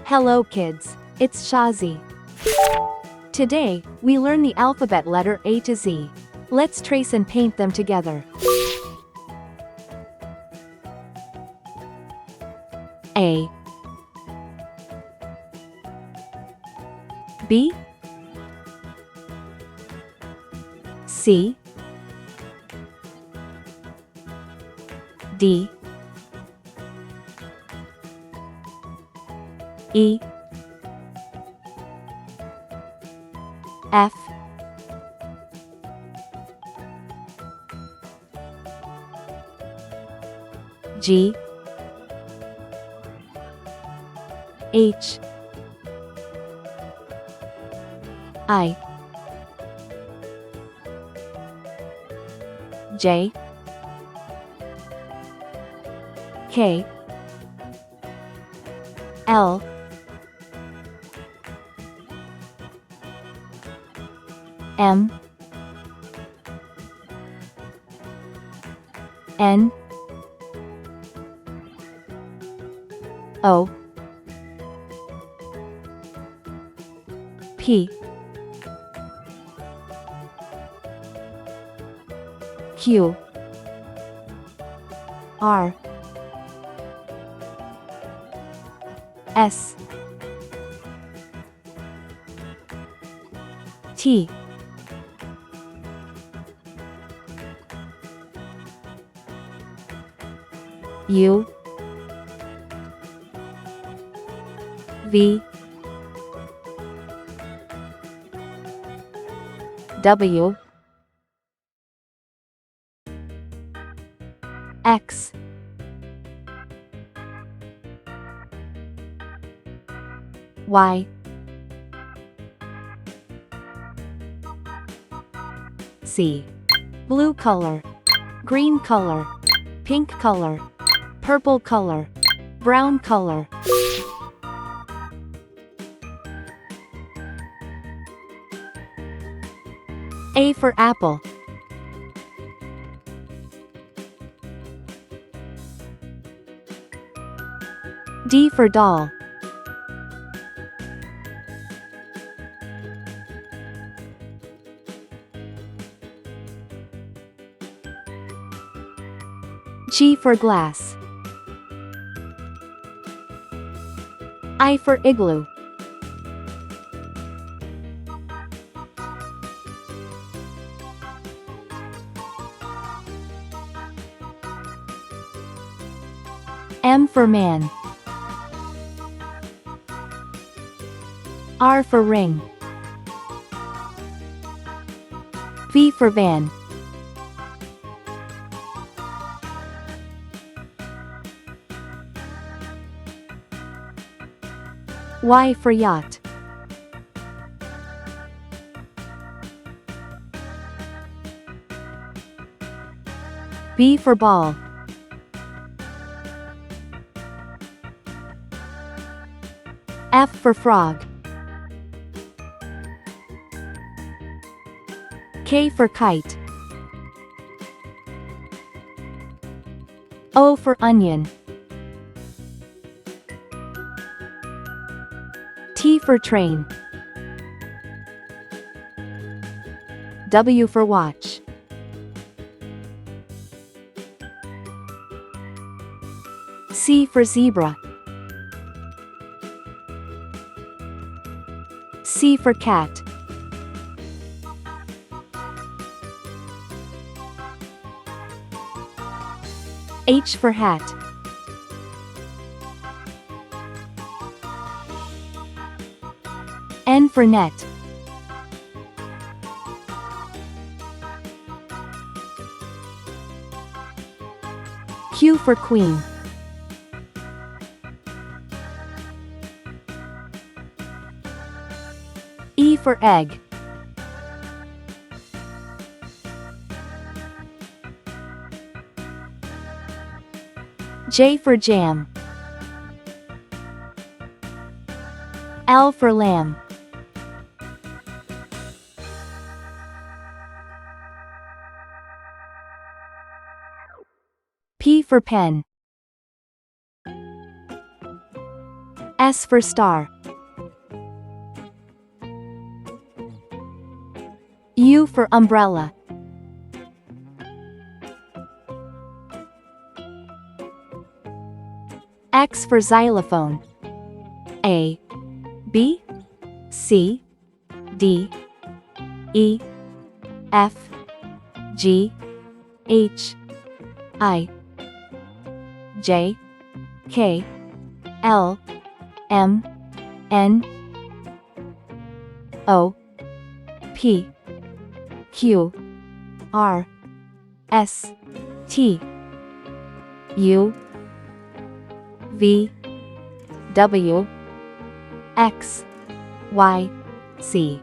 Hello kids, it's Shazi. Today, we learn the alphabet letter A to Z. Let's trace and paint them together. A, B, C, D, E, F, G, H, I, J, K, L, M, N, O, P, Q, R, S, T, U, V, W, X, Y, Z. Blue color, green color, pink color, purple color, brown color. A for apple. D for doll. G for glass. I for igloo. M for man. R for ring. V for van. Y for yacht. B for ball. F for frog. K for kite. O for onion. T for train. W for watch. C for zebra. C for cat. H for hat. N for net. Q for queen. E for egg. J for jam. L for lamb. P for pen. S for star. U for umbrella. X for xylophone. A, B, C, D, E, F, G, H, I, J, K, L, M, N, O, P, Q, R, S, T, U, V, W, X, Y, Z.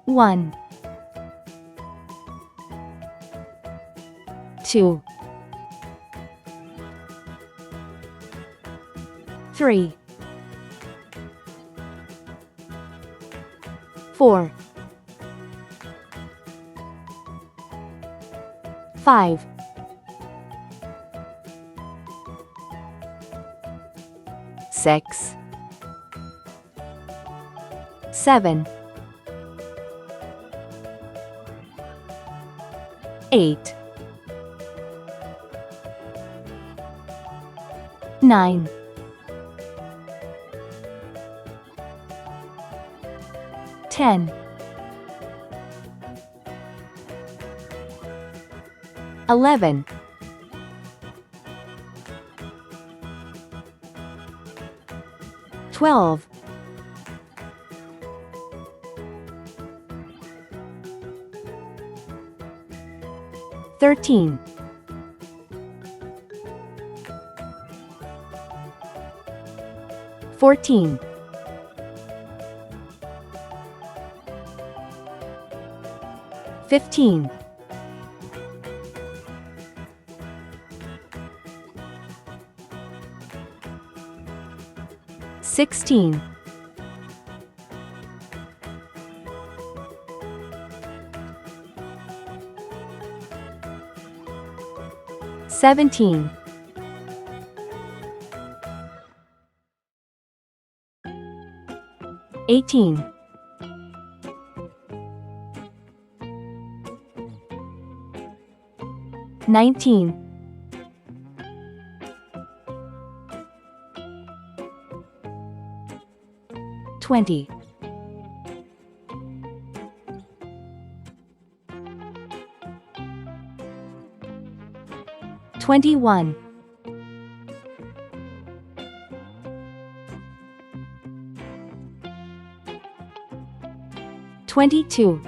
One, two, three, four, five, six, seven, eight, nine, 10, 11, 12, 13, 14, 15, 16, 17, 18, 19, 20, 21, 22,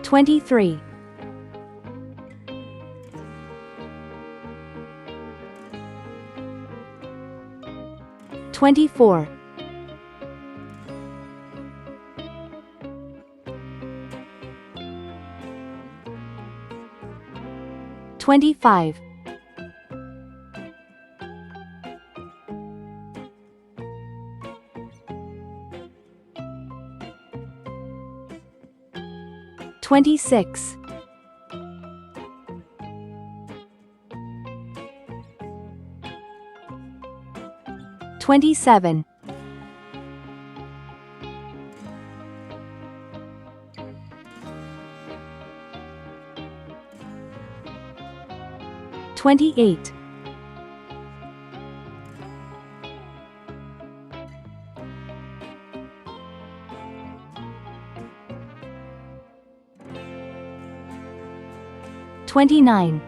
23, 24, 25, 26, 27, 28, 29,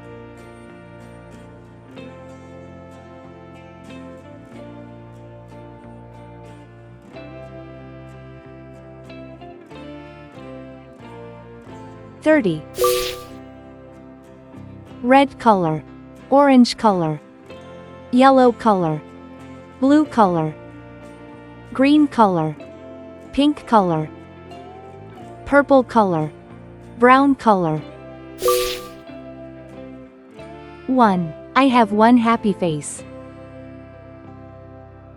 30, red color, orange color, yellow color, blue color, green color, pink color, purple color, brown color. 1. I have one happy face.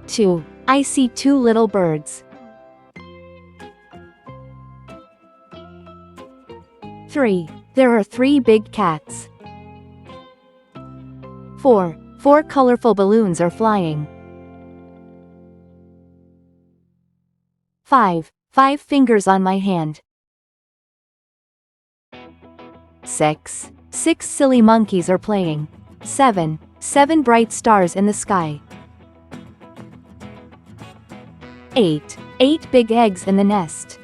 2. I see two little birds. 3. There are 3 big cats. 4. 4 colorful balloons are flying. 5. 5 fingers on my hand. 6. 6 silly monkeys are playing. 7. 7 bright stars in the sky. 8. 8 big eggs in the nest.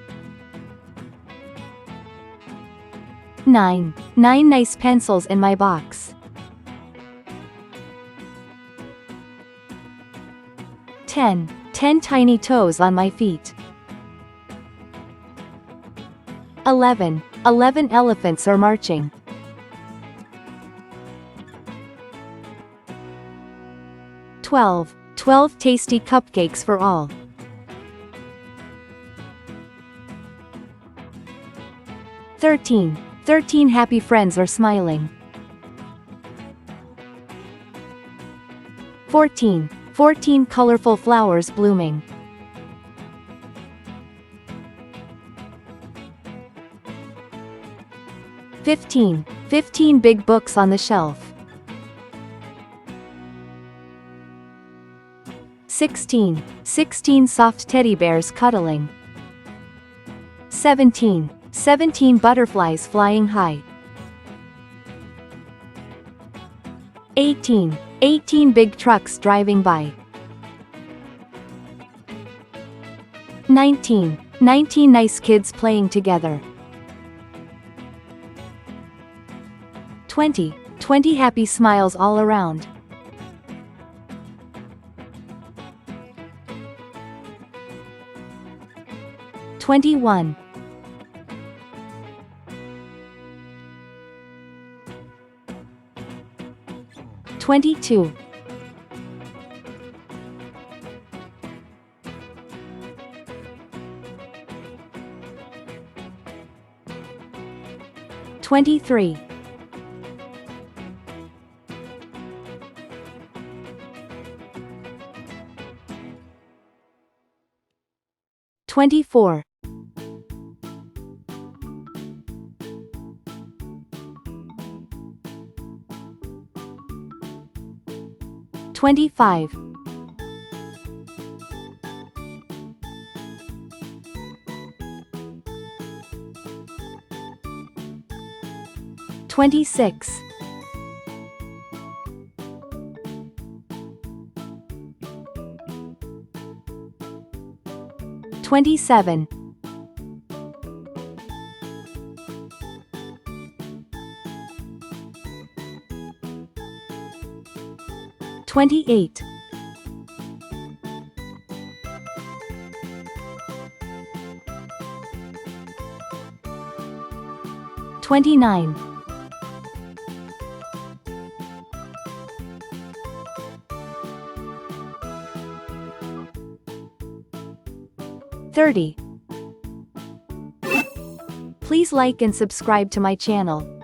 9. 9 nice pencils in my box. 10. 10 tiny toes on my feet. 11. 11 elephants are marching. 12. 12 tasty cupcakes for all. 13. 13 happy friends are smiling. 14. 14 colorful flowers blooming. 15. 15 big books on the shelf. 16. 16 soft teddy bears cuddling. 17. 17 butterflies flying high. 18. 18 big trucks driving by. 19. 19 nice kids playing together. 20. 20 happy smiles all around. 21. 22. 23. 24. 25. 26. 27. 28. 29. 30. Please like and subscribe to my channel.